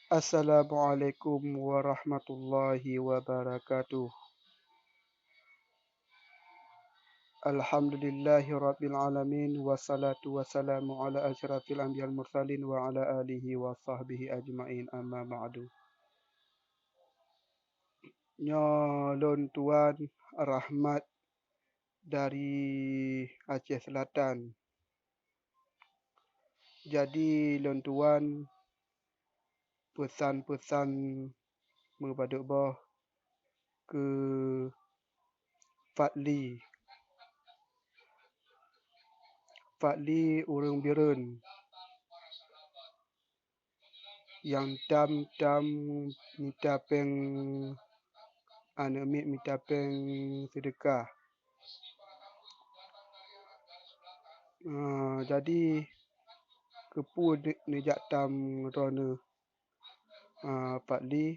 Assalamualaikum warahmatullahi wabarakatuh. Alhamdulillahi rabbil alamin wassalatu wassalamu ala asyrafil anbiya'il mursalin wa ala alihi wa sahbihi ajma'in amma ba'du. Nyo lon tuan rahmat dari Aceh Selatan. Jadi lon tuan pesan-pesan mepada boh ke Fadli. Fadli urang Birun yang tam minta peng minta peng sedekah. Jadi kepu nejak tam rona Fadli.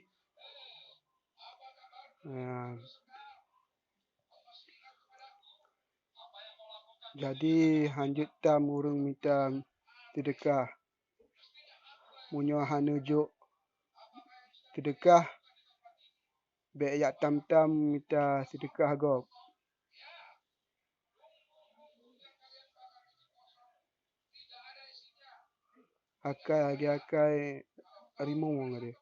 Jadi hanjut tam urang minta sedekah. Munyo hana juk sedekah be yak tam-tam minta sedekah gop. Akai harimau ngade.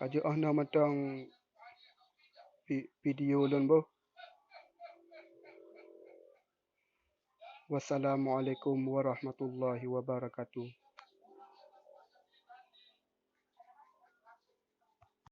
Ajo ono matong video lon boh. Wassalamualaikum warahmatullahi wabarakatuh.